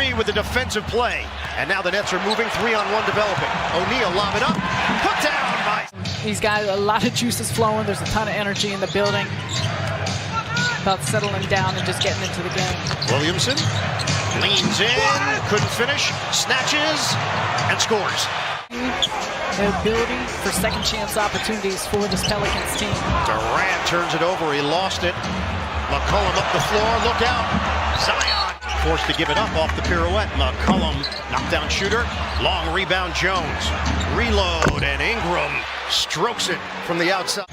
three with the defensive play. And now the Nets are moving 3-on-1 developing. O'Neal lob it up, put down by... He's got a lot of juices flowing. There's a ton of energy in the building. About settling down and just getting into the game. Williamson leans in, couldn't finish, snatches, and scores. The ability for second chance opportunities for this Pelicans team. Durant turns it over, he lost it. McCollum up the floor, look out. Zion forced to give it up off the pirouette. McCollum, knockdown shooter, long rebound Jones. Reload, and Ingram strokes it from the outside.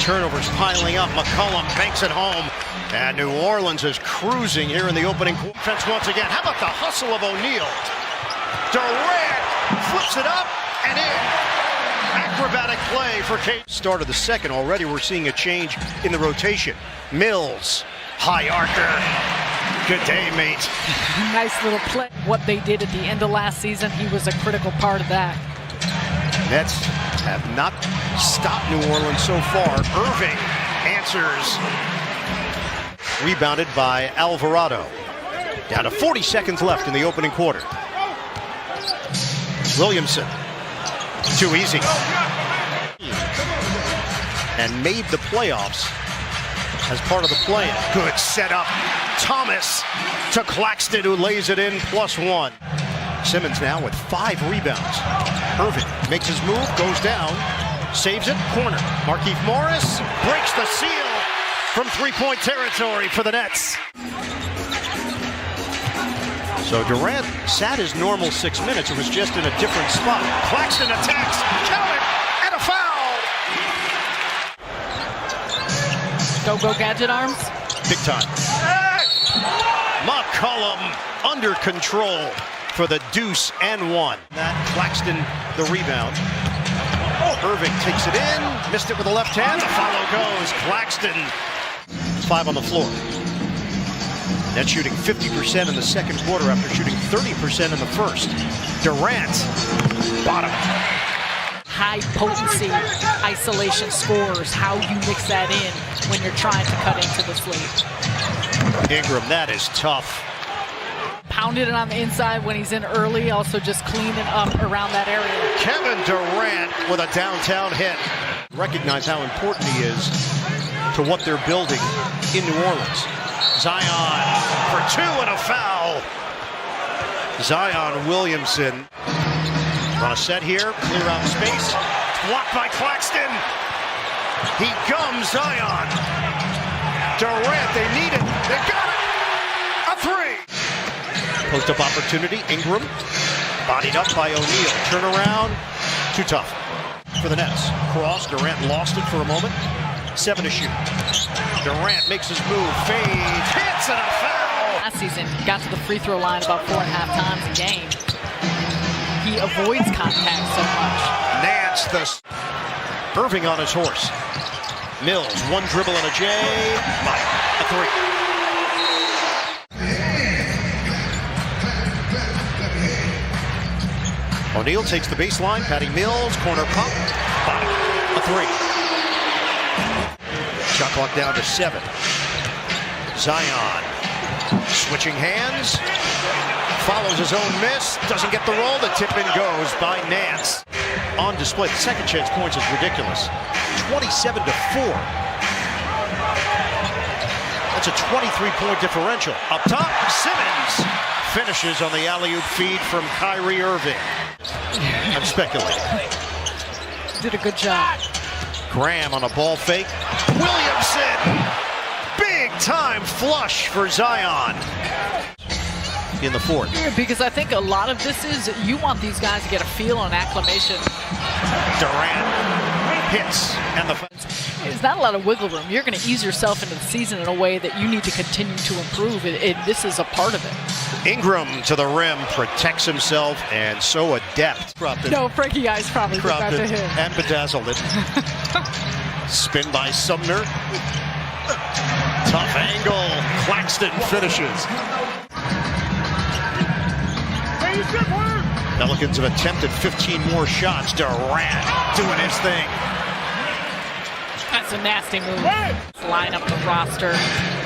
Turnovers piling up, McCollum banks it home. And New Orleans is cruising here in the opening defense once again. How about the hustle of O'Neal? Durant flips it up and in. Acrobatic play for Kate. Start of the second already, we're seeing a change in the rotation. Mills, high archer. Good day, mate. Nice little play. What they did at the end of last season, he was a critical part of that. Nets have not stopped New Orleans so far. Irving answers. Rebounded by Alvarado. Down to 40 seconds left in the opening quarter. Williamson. Too easy. And made the playoffs as part of the play. Good setup. Thomas to Claxton, who lays it in +1. Simmons now with 5 rebounds. Irving makes his move, goes down, saves it, corner. Markieff Morris breaks the seal from three-point territory for the Nets. So Durant sat his normal 6 minutes. It was just in a different spot. Claxton attacks, count it, and a foul! Go gadget arms. Big time. McCollum under control for the deuce and one. That Claxton the rebound. Irving takes it in, missed it with the left hand. The follow goes. Claxton 5 on the floor. Nets shooting 50% in the second quarter after shooting 30% in the first. Durant, bottom. High potency isolation scores, how you mix that in when you're trying to cut into the slate. Ingram, that is tough. Pounded it on the inside when he's in early, also just cleaning up around that area. Kevin Durant with a downtown hit. Recognize how important he is to what they're building in New Orleans. Zion for 2 and a foul. Zion Williamson on a set here, clear out space. Blocked by Claxton. He gums Zion. Durant, they need it. They got it. A 3. Post-up opportunity, Ingram, bodied up by O'Neal. Turnaround, too tough for the Nets. Cross, Durant lost it for a moment. 7 to shoot. Durant makes his move, fades, hits, and a foul! Last season, got to the free throw line about 4.5 times a game. He avoids contact so much. Nance, Irving on his horse. Mills, 1 dribble and a J, a 3. O'Neal takes the baseline, Patty Mills, corner pump, bottom, a 3. Shot clock down to 7. Zion, switching hands, follows his own miss, doesn't get the roll, the tip-in goes by Nance. On display, the second chance points is ridiculous. 27 to 4. That's a 23-point differential. Up top, Simmons finishes on the alley-oop feed from Kyrie Irving. I'm speculating. Did a good job. Graham on a ball fake. Williamson! Big time flush for Zion in the fourth. Yeah, because I think a lot of this is you want these guys to get a feel on acclimation. Durant hits and the... There's not a lot of wiggle room. You're going to ease yourself into the season in a way that you need to continue to improve. This is a part of it. Ingram to the rim, protects himself, and so adept. No, Frankie Eyes probably got to him. And bedazzled it. Spin by Sumner. Tough angle. Claxton finishes. Pelicans have attempted 15 more shots. Durant doing his thing. That's a nasty move. Line up the roster,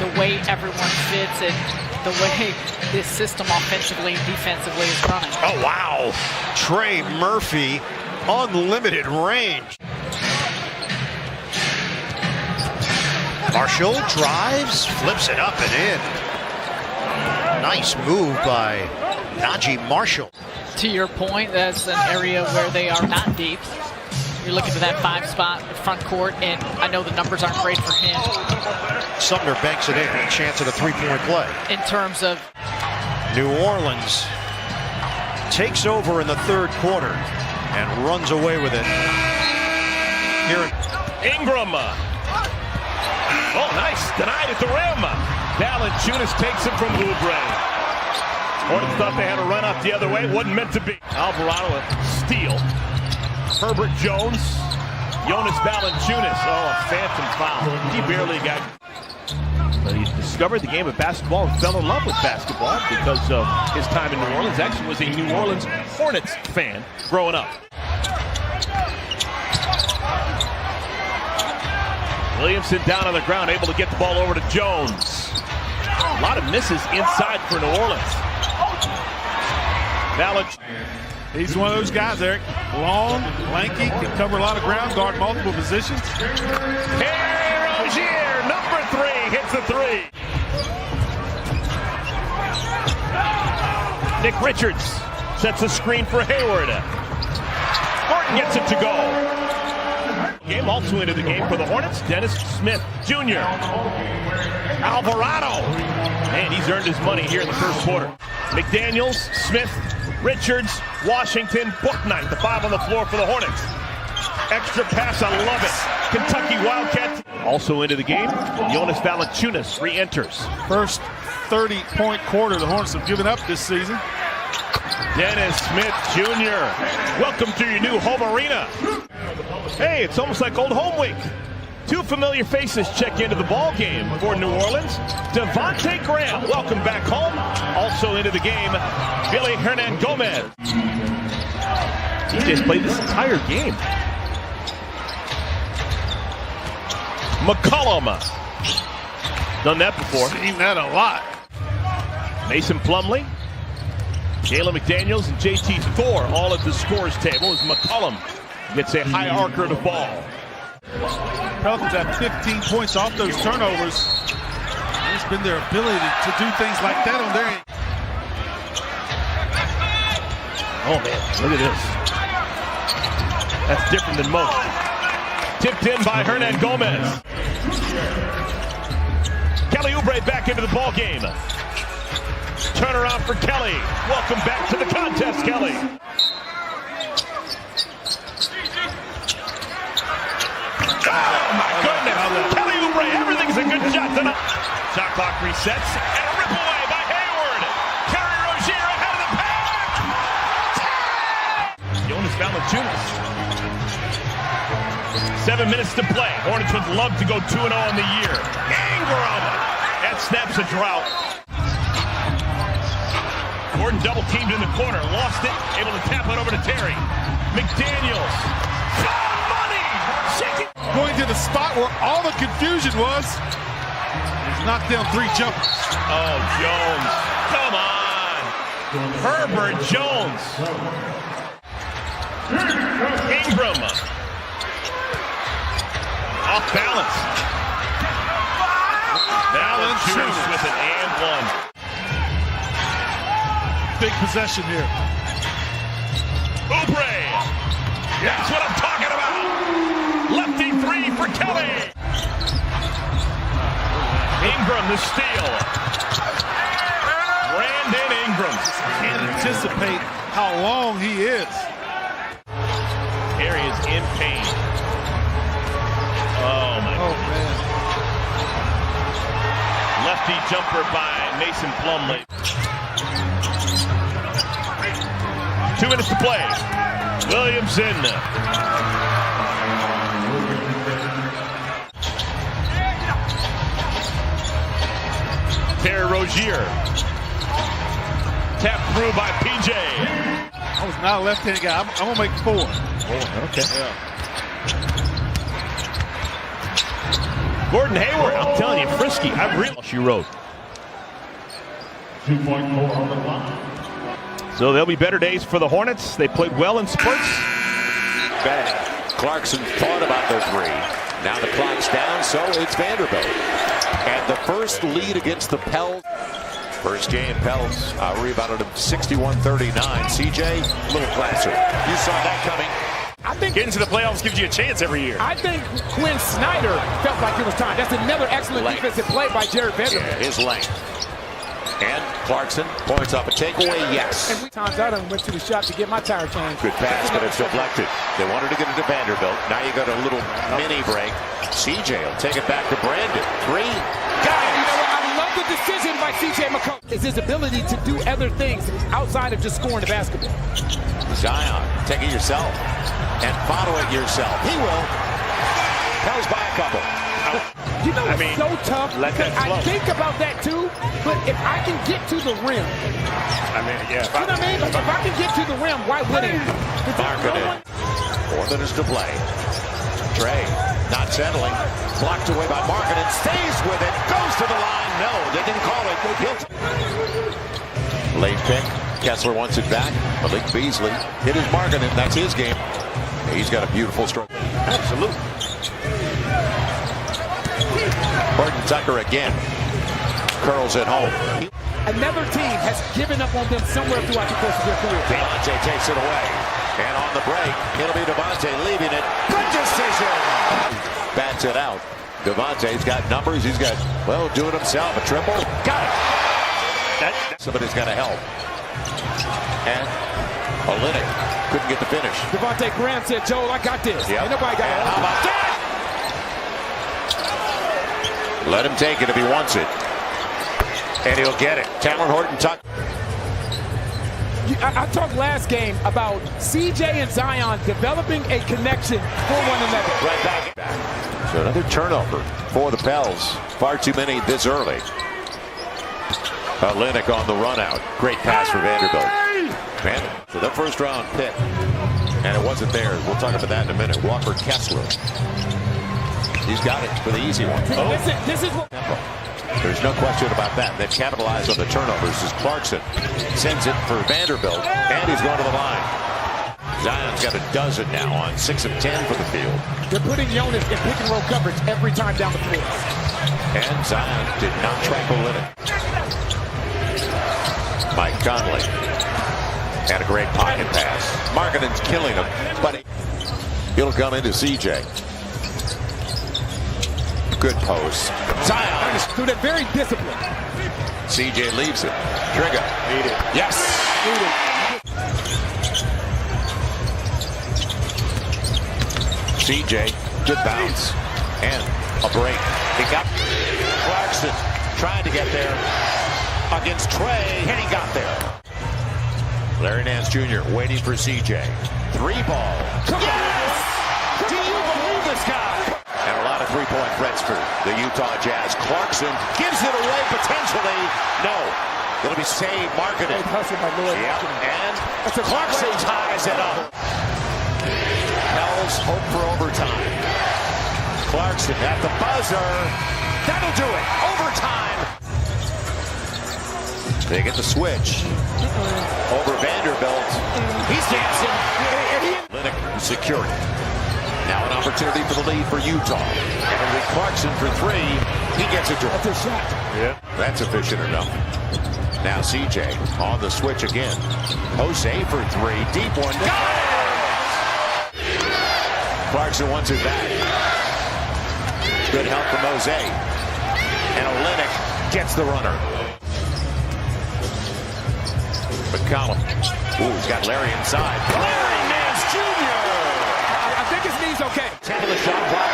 the way everyone fits it. the way this system offensively and defensively is running. Oh, wow. Trey Murphy, unlimited range. Marshall drives, flips it up and in. Nice move by Najee Marshall. To your point, that's an area where they are not deep. You're looking for that 5 spot front court, and I know the numbers aren't great for him. Sumner banks it in, a chance at a three-point play. In terms of New Orleans takes over in the third quarter and runs away with it. Here Ingram. Oh, nice. Denied at the rim. Valanciunas takes it from Oubre. Hornets thought they had a run up the other way. Wasn't meant to be. Alvarado a steal. Herbert Jones. Jonas Valanciunas. Oh, a phantom foul. He barely got. But he discovered the game of basketball and fell in love with basketball because of his time in New Orleans. Actually was a New Orleans Hornets fan growing up. Williamson down on the ground, able to get the ball over to Jones. A lot of misses inside for New Orleans. He's one of those guys, Eric. Long, lanky, can cover a lot of ground, guard multiple positions. Terry Rozier, number 3, hits the 3. Nick Richards sets a screen for Hayward. Gordon gets it to go. Game also into the game for the Hornets. Dennis Smith Jr. Alvarado. Man, he's earned his money here in the first quarter. McDaniels, Smith, Richards, Washington, Bouknight, the 5 on the floor for the Hornets. Extra pass, I love it. Kentucky Wildcats. Also into the game, Jonas Valanciunas re-enters. First 30-point quarter the Hornets have given up this season. Dennis Smith Jr. Welcome to your new home arena. Hey, it's almost like old home week. 2 familiar faces check into the ball game for New Orleans. Devontae Graham, welcome back home. Also into the game, Billy Hernangomez. TJ's played this entire game. McCollum. Done that before. Seen that a lot. Mason Plumlee, Jalen McDaniels, and JT Thor all at the scores table as McCollum gets a high arc of the ball. Pelicans have 15 points off those turnovers. It's been their ability to do things like that on their end. Oh man, look at this. That's different than most. Tipped in by Hernangomez. Kelly Oubre back into the ball game. Turnaround for Kelly. Welcome back to the contest, Kelly. Oh my goodness! Kelly Oubre, everything's a good shot tonight. Shot clock resets and a rip away by Hayward. Terry Rozier ahead of the pack. Jonas Valanciunas. 7 minutes to play. Hornets would love to go 2-0 on the year. Ingram! That snaps a drought. Gordon double teamed in the corner, lost it, able to tap it over to Terry. McDaniels. Money! Shaking. Going to the spot where all the confusion was. He's knocked down 3 jumpers. Oh, Jones. Come on. Herbert Jones. Ingram. Off balance. Valanciunas with an and 1. Big possession here. Oubre. That's what I'm talking about. Lefty 3 for Kelly. Ingram the steal. Brandon Ingram. Can't anticipate how long he is. Terry is in pain. Oh my goodness. Man. Lefty jumper by Mason Plumlee. 2 minutes to play. Williamson. Terry Rozier. Tapped through by PJ. I was not a left-handed guy. I'm going to make 4. Okay. Yeah. Gordon Hayward, I'm telling you, frisky. I really. She wrote. 2.4 on the clock. So there'll be better days for the Hornets. They played well in spurts. Bad. Clarkson thought about the three. Now the clock's down, so it's Vanderbilt. And the first lead against the Pels. First game, Pels rebounded him 61-39. CJ, a little closer. You saw that coming. I think getting to the playoffs gives you a chance every year. I think Quinn Snyder felt like it was time. That's another excellent defensive play by Jared Vanderbilt. Yeah, his length. And Clarkson points up a takeaway, yes. And times I done went to the shop to get my tire changed. Good pass, but it's deflected. They wanted to get it to Vanderbilt. Now you got a little mini break. CJ will take it back to Brandon. Three. Got it. You know what? I love the decision by CJ McCollum. It's his ability to do other things outside of just scoring the basketball. Zion, take it yourself and follow it yourself. He will. Pels by a couple. You know, it's so tough. Let that flow. I think about that too, but if I can get to the rim, yeah. you know what I mean? If I can get to the rim, why wouldn't he? Marketed. 4 minutes to play. Trey not settling. Blocked away by Marketed. Stays with it. Goes to the line. No, they didn't call it. They hit. Late pick. Kessler wants it back. Malik Beasley hit his Marketed. That's his game. He's got a beautiful stroke. Absolutely. Horton Tucker again. Curls it home. Another team has given up on them somewhere throughout the course of their career. Devontae takes it away. And on the break, it'll be Devontae leaving it. Good decision! Bats it out. Devontae's got numbers. He's got, well, do it himself. A triple. Got it! Somebody's got to help. And Olynyk couldn't get the finish. Devontae Graham said, Joel, I got this. Yep. Ain't nobody got it. How about that? Let him take it if he wants it. And he'll get it. Talon Horton Tucker. I talked last game about CJ and Zion developing a connection for one another. Right back. So another turnover for the Pels. Far too many this early. Olynyk on the run out. Great pass for Vanderbilt. So the first round pick. And it wasn't there. We'll talk about that in a minute. Walker Kessler. He's got it for the easy one. This is what... There's no question about that. They've capitalized on the turnovers as Clarkson sends it for Vanderbilt, and he's going to the line. Zion's got a dozen now on 6 of 10 for the field. They're putting Jonas in pick and roll coverage every time down the floor. And Zion did not track Olynyk. Mike Conley. And a great pocket pass. Markkanen's killing him, but he'll come into CJ. Good post. Zion. Through that very discipline. CJ leaves it. Trigger. Need it. Yes. CJ, good bounce. And a break. He got Clarkson trying to get there against Trey, and he got there. Larry Nance Jr. waiting for CJ. 3 ball. Yes! Do you believe this guy? And a lot of three-point threats for the Utah Jazz. Clarkson gives it away potentially. No. It'll be saved. Marketed. Yep. And Clarkson ties it up. Pels hope for overtime. Clarkson at the buzzer. That'll do it. Overtime. They get the switch. Over Vanderbilt. He's dancing. Olynyk secured. Now an opportunity for the lead for Utah. And it'll be Clarkson for 3. He gets it to him. That's a shot. Yeah. That's efficient enough. Now CJ on the switch again. Jose for 3. Deep one. Got it! Clarkson wants it back. Good help from Jose. And Olynyk gets the runner. McCollum. Ooh, he's got Larry inside. Larry Nance Jr. I think his knee's okay. 10 to the shot clock.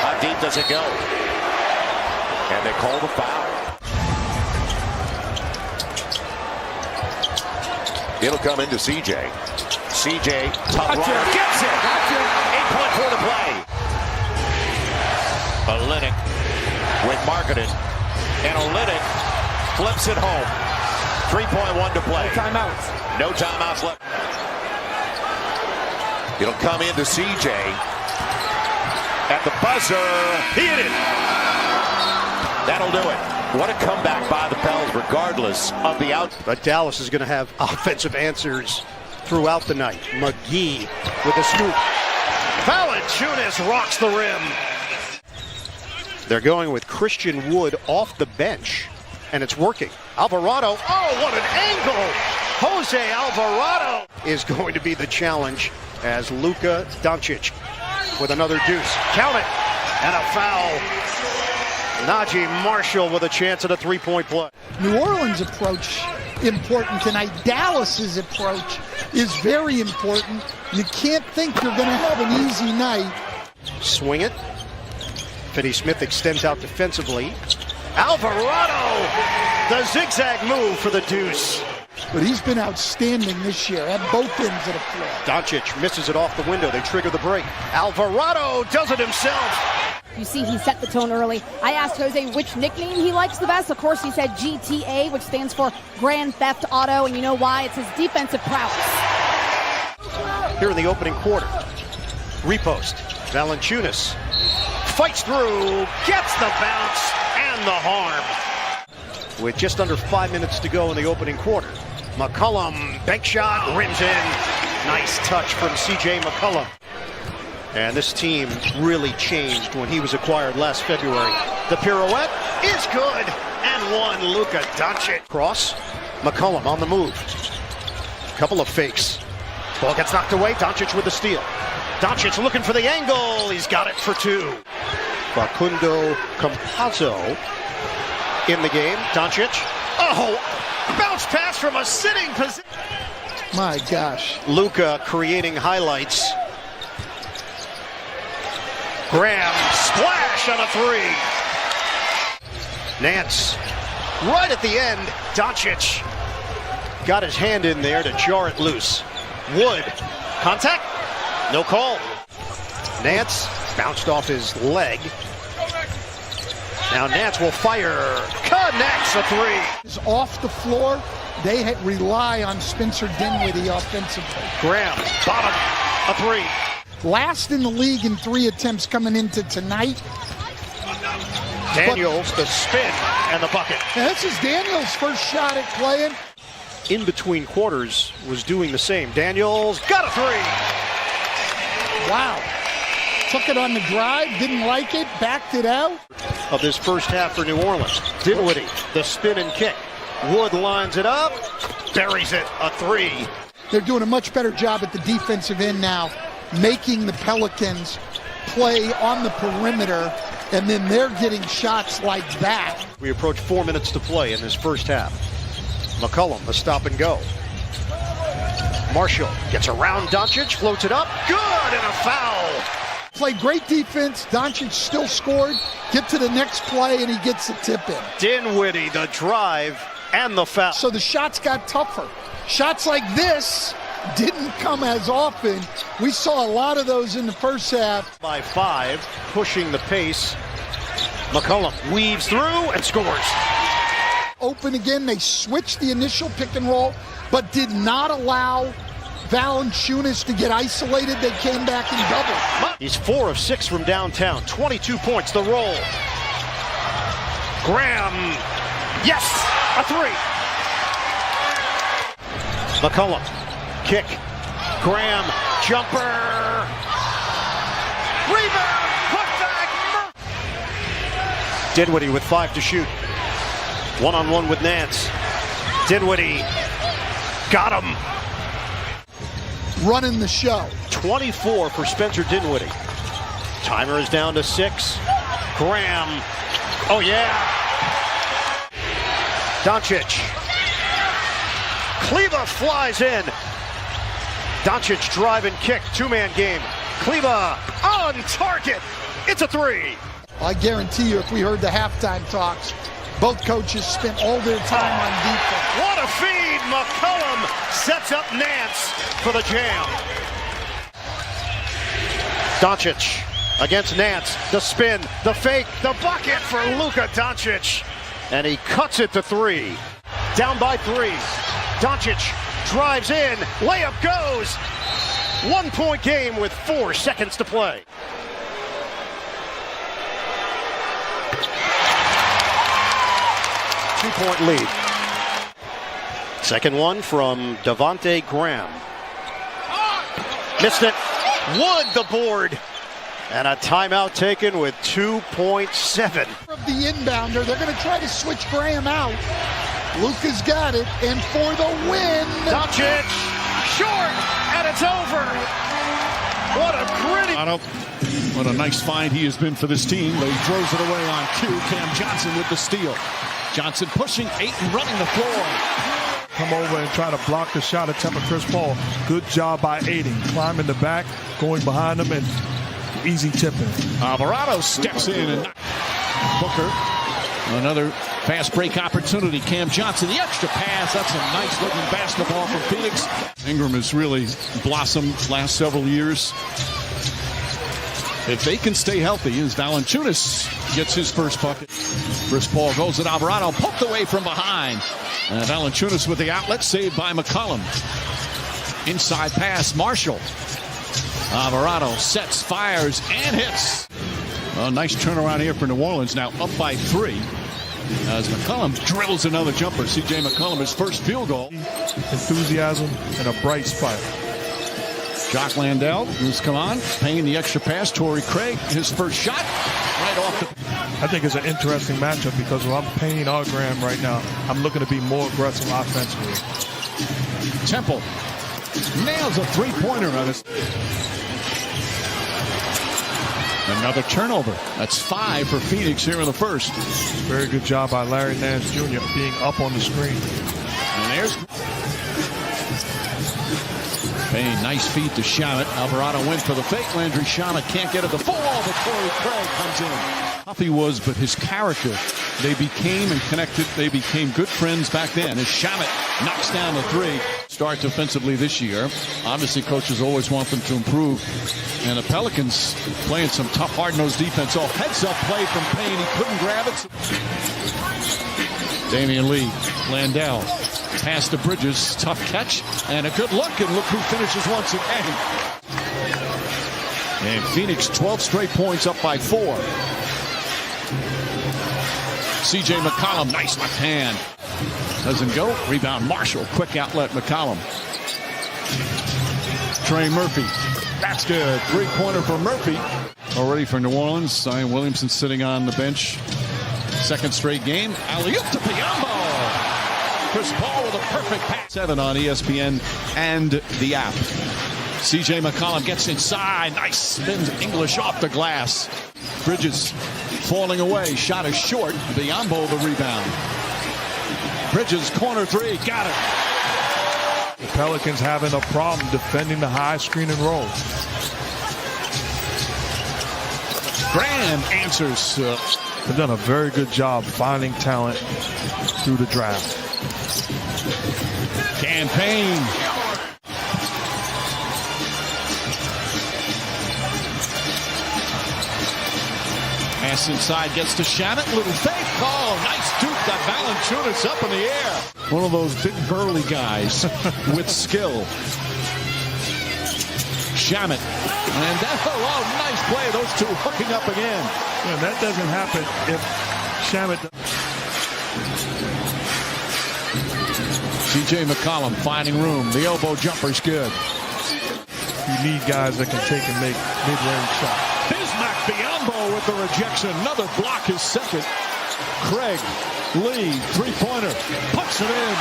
How deep does it go? And they call the foul. It'll come into CJ. CJ, top runner, gets it. 8.4 to play. Olynyk with Markkanen. And Olynyk flips it home. 3.1 to play. No timeouts. No timeouts left. It'll come into CJ. At the buzzer. He hit it. That'll do it. What a comeback by the Pels, regardless of the out. But Dallas is going to have offensive answers throughout the night. McGee with a scoop. Valanciunas rocks the rim. They're going with Christian Wood off the bench, and it's working. Alvarado, oh, what an angle! Jose Alvarado is going to be the challenge as Luka Doncic with another deuce. Count it, and a foul. Najee Marshall with a chance at a three-point play. New Orleans' approach important tonight. Dallas's approach is very important. You can't think you're going to have an easy night. Swing it. Finney-Smith extends out defensively. Alvarado, the zigzag move for the deuce. But he's been outstanding this year at both ends of the floor. Doncic misses it off the window. They trigger the break. Alvarado does it himself. You see he set the tone early. I asked Jose which nickname he likes the best. Of course, he said GTA, which stands for Grand Theft Auto. And you know why? It's his defensive prowess. Here in the opening quarter. Repost. Valanciunas fights through, gets the bounce and the harm. With just under 5 minutes to go in the opening quarter. McCollum, bank shot, rims in. Nice touch from C.J. McCollum. And this team really changed when he was acquired last February. The pirouette is good, and one, Luka Doncic. Cross, McCollum on the move. Couple of fakes. Ball gets knocked away, Doncic with the steal. Doncic looking for the angle, he's got it for two. Facundo Campazzo in the game, Doncic. Oh, bounce pass from a sitting position. My gosh. Luka creating highlights. Graham, splash on a three. Nance, right at the end. Doncic got his hand in there to jar it loose. Wood, contact, no call. Nance bounced off his leg. Now Nance will fire, connects a three. Is off the floor. They rely on Spencer Dinwiddie offensively. Graham, bottom, a three. Last in the league in 3 attempts coming into tonight. Daniels, the spin, and the bucket. And this is Daniels' first shot at playing. In between quarters was doing the same. Daniels got a three. Wow. Took it on the drive, didn't like it, backed it out. Of this first half for New Orleans. Dinwiddie, the spin and kick. Wood lines it up, buries it, a three. They're doing a much better job at the defensive end now, making the Pelicans play on the perimeter, and then they're getting shots like that. We approach 4 minutes to play in this first half. McCollum, the stop and go. Marshall gets around Doncic, floats it up, good, and a foul. Played great defense. Doncic still scored. Get to the next play, and he gets the tip in. Dinwiddie, the drive, and the foul. So the shots got tougher. Shots like this didn't come as often. We saw a lot of those in the first half. By 5, pushing the pace. McCollum weaves through and scores. Open again. They switched the initial pick and roll, but did not allow Valanciunas to get isolated. They came back and doubled. He's 4 of 6 from downtown. 22 points, the roll. Graham, yes, a three. McCollum, kick. Graham, jumper. Rebound, put back. Dinwiddie with 5 to shoot. One-on-one with Nance. Dinwiddie got him. Running the show. 24 for Spencer Dinwiddie. Timer is down to 6. Graham. Oh, yeah. Doncic. Kleba flies in. Doncic drive and kick. 2-man game. Kleba on target. It's a three. I guarantee you, if we heard the halftime talks, both coaches spent all their time on defense. What a feed! McCollum sets up Nance for the jam. Doncic against Nance. The spin, the fake, the bucket for Luka Doncic. And he cuts it to 3. Down by 3. Doncic drives in. Layup goes. 1-point game with 4 seconds to play. 2-point lead. Second one from Devontae Graham. Missed it. Wood the board. And a timeout taken with 2.7. Of the inbounder, they're going to try to switch Graham out. Luka's got it, and for the win. Doncic, short, and it's over. What a gritty. What a nice find he has been for this team, but he throws it away on cue. Cam Johnson with the steal. Johnson pushing, Ayton running the floor. Come over and try to block the shot attempt of Chris Paul. Good job by Ayton. Climbing the back, going behind him, and easy tipping. Alvarado steps in and Booker. Another fast break opportunity. Cam Johnson, the extra pass. That's a nice looking basketball from Phoenix. Ingram has really blossomed last several years. If they can stay healthy, as Valanciunas gets his first bucket. Chris Paul goes at Alvarado, poked away from behind. And Valanciunas with the outlet, saved by McCollum. Inside pass, Marshall. Alvarado sets, fires, and hits. A nice turnaround here for New Orleans, now up by 3. As McCollum drills another jumper. C.J. McCollum, his first field goal. Enthusiasm and a bright spot. Jock Landale, who's come on, paying the extra pass. Torrey Craig, his first shot, right off the... I think it's an interesting matchup because when I'm painting our Graham right now, I'm looking to be more aggressive offensively. Temple nails a three-pointer on this. Another turnover. That's 5 for Phoenix here in the first. Very good job by Larry Nance Jr. being up on the screen. And there's Payne, nice feed to Shamet. Alvarado went for the fake. Landry Shamet can't get it. The full wall, but Torrey Craig comes in. Tough he was, but his character. They became and connected. They became good friends back then. As Shamet knocks down the 3. Start defensively this year. Obviously, coaches always want them to improve. And the Pelicans playing some tough, hard-nosed defense. Oh, heads-up play from Payne. He couldn't grab it. Damian Lee, Landale. Pass to Bridges, tough catch, and a good look, and look who finishes once again. And Phoenix 12 straight points, up by 4. C.J. McCollum, nice left hand. Doesn't go, rebound Marshall, quick outlet McCollum. Trey Murphy, that's good, 3-pointer for Murphy. Already for New Orleans, Zion Williamson sitting on the bench. Second straight game, alley-oop to Biyombo. Chris Paul with a perfect pass. 7 on ESPN and the app. C.J. McCollum gets inside. Nice spins English off the glass. Bridges falling away. Shot is short. Biyombo the rebound. Bridges corner 3. Got it. The Pelicans having a problem defending the high screen and roll. Graham answers. They've done a very good job finding talent through the draft. Campaign. Pass inside, gets to Shamet. Little fake. Oh, nice duke. Got Valanciunas up in the air. One of those big burly guys with skill. Shamet. And that, oh, nice play. Those two hooking up again. Yeah, that doesn't happen if Shamet... C.J. McCollum finding room. The elbow jumper's good. You need guys that can take and make mid-range shots. Bismack Biyombo with the rejection. Another block, his second. Craig Lee, 3-pointer. Puts it in.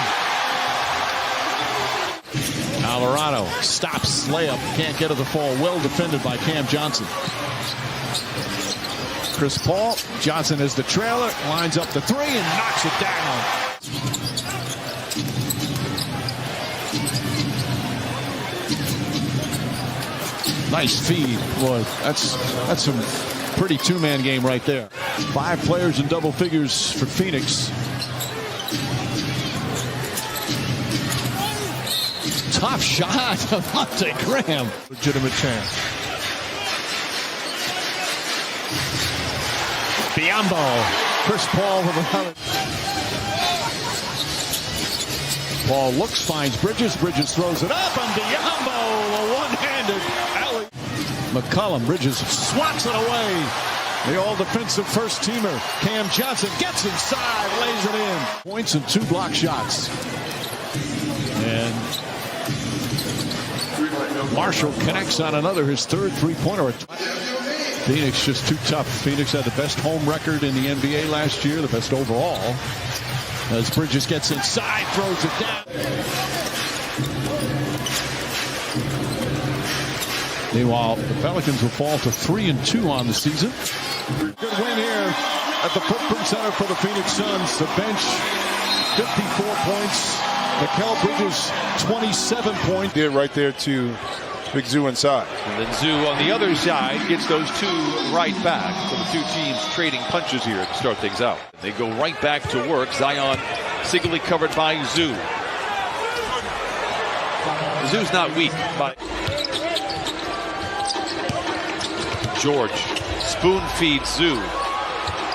Alvarado stops layup. Can't get to the fall. Well defended by Cam Johnson. Chris Paul. Johnson is the trailer. Lines up the 3 and knocks it down. Nice feed, boy. That's some pretty two-man game right there. 5 players in double figures for Phoenix. Tough shot, Devontae Graham. Legitimate chance. Biyombo. Chris Paul with another. Paul looks, finds Bridges. Bridges throws it up, and Biyombo, a one-handed alley. McCollum, Bridges swats it away. The all-defensive first-teamer, Cam Johnson, gets inside, lays it in. Points and 2 block shots. And Marshall connects on another, his third three-pointer. Phoenix just too tough. Phoenix had the best home record in the NBA last year, the best overall. As Bridges gets inside, throws it down. Meanwhile, the Pelicans will fall to 3-2 on the season. Good win here at the Footprint Center for the Phoenix Suns. The bench, 54 points. Mikal Bridges, 27 points. Did right there to Big Zoo inside. And then Zoo on the other side gets those two right back. So the two teams trading punches here to start things out. They go right back to work. Zion singly covered by Zoo. Zoo's not weak. But George spoon feeds Zoo.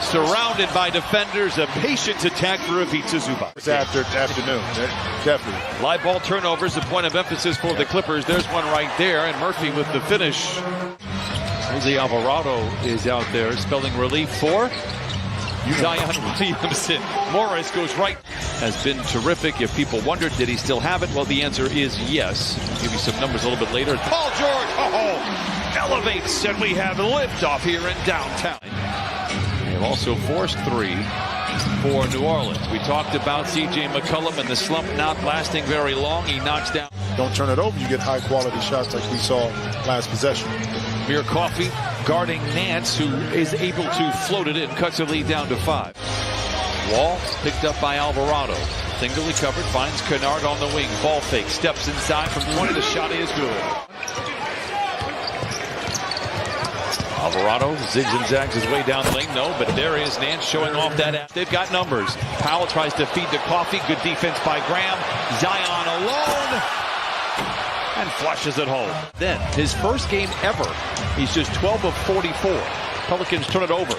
Surrounded by defenders, a patient attack for Ivica Zubac. It's afternoon, definitely. Live ball turnovers, a point of emphasis for the Clippers. There's one right there, and Murphy with the finish. Jose Alvarado is out there spelling relief for Zion Williamson. Morris goes right. Has been terrific. If people wondered, did he still have it? Well, the answer is yes. I'll give you some numbers a little bit later. Paul George, elevates, and we have liftoff here in downtown. They've also forced 3 for New Orleans. We talked about C.J. McCollum and the slump not lasting very long. He knocks down. Don't turn it over. You get high-quality shots like we saw last possession. Amir Coffey guarding Nance, who is able to float it in, cuts the lead down to 5. Wall picked up by Alvarado. Singly covered, finds Kennard on the wing. Ball fake, steps inside from 20. The shot is good. Alvarado zigs and zags his way down the lane. No, but there is Nance showing off that. They've got numbers. Powell tries to feed to Coffey. Good defense by Graham. Zion alone. And flushes it home. Then, his first game ever. He's just 12 of 44. Pelicans turn it over.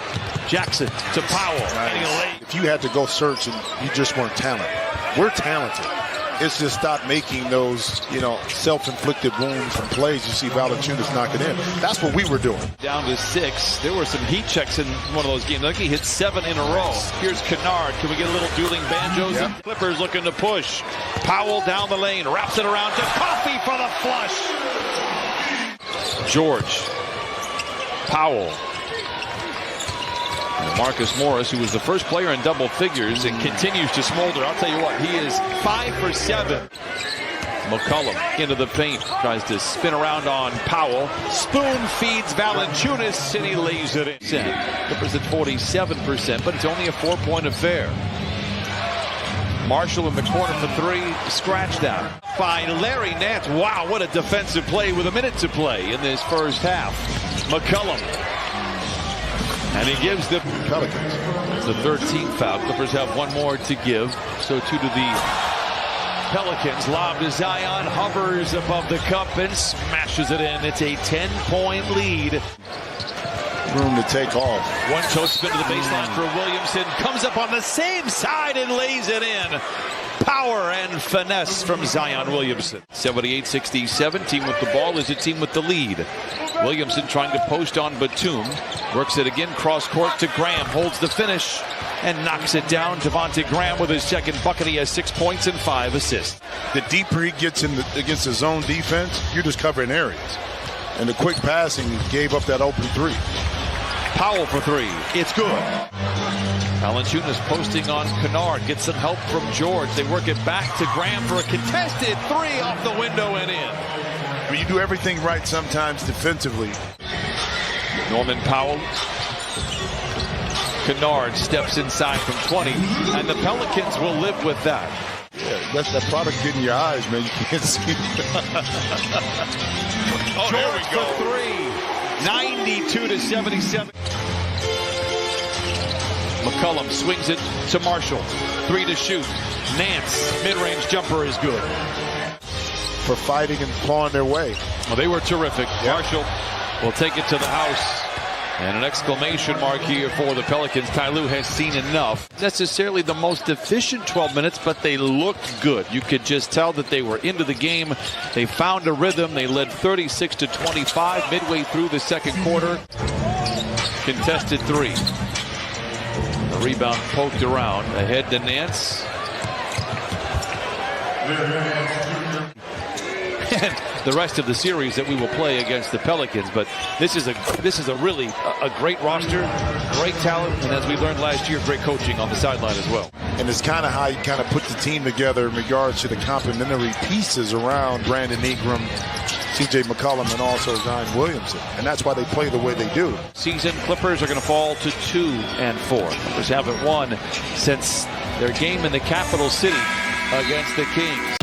Jackson to Powell. Nice. If you had to go search and you just weren't talented. We're talented. It's just stop making those, self-inflicted wounds from plays. You see Valanciunas knock it in. That's what we were doing. Down to 6. There were some heat checks in one of those games. I think he hit 7 in a row. Here's Kennard. Can we get a little dueling banjos? Yep. Clippers looking to push. Powell down the lane. Wraps it around to Coffey for the flush. George. Powell. Marcus Morris, who was the first player in double figures and continues to smolder. I'll tell you what, he is 5 for 7. McCollum into the paint, tries to spin around on Powell. Spoon feeds Valanciunas, and he lays it in. Clippers at 47%, but it's only a 4-point affair. Marshall in the corner for 3, scratched out by Larry Nance. Wow, what a defensive play with a minute to play in this first half. McCollum. And he gives the Pelicans. It's the 13th foul. Clippers have one more to give. So too do the Pelicans. Lob to Zion. Hovers above the cup and smashes it in. It's a 10-point lead. Room to take off. One toe spin to the baseline for Williamson. Comes up on the same side and lays it in. Power and finesse from Zion Williamson. 78-67. Team with the ball is a team with the lead. Williamson trying to post on Batum. Works it again, cross court to Graham. Holds the finish and knocks it down. Devontae Graham with his second bucket. He has 6 points and 5 assists. The deeper he gets against the zone defense, you're just covering areas. And the quick passing gave up that open 3. Powell for 3. It's good. Valanciunas posting on Kennard. Gets some help from George. They work it back to Graham for a contested 3 off the window and in. When you do everything right sometimes defensively. Norman Powell. Kennard steps inside from 20. And the Pelicans will live with that. Yeah, that's that product getting your eyes, man. You can't see. Oh, there we go. For 3. 92-77. McCollum swings it to Marshall. 3 to shoot. Nance, mid-range jumper is good. For fighting and clawing their way. Well, they were terrific. Yep. Marshall will take it to the house. And an exclamation mark here for the Pelicans. Ty Lue has seen enough. Necessarily the most efficient 12 minutes, but they looked good. You could just tell that they were into the game. They found a rhythm. They led 36-25 midway through the second quarter. contested three. The rebound poked around. Ahead to Nance. And the rest of the series that we will play against the Pelicans, but this is a really great roster, great talent, and as we learned last year, great coaching on the sideline as well. And it's kind of how you kind of put the team together in regards to the complementary pieces around Brandon Ingram, C.J. McCollum, and also Zion Williamson. And that's why they play the way they do. Season Clippers are going to fall to 2-4. Clippers haven't won since their game in the capital city against the Kings.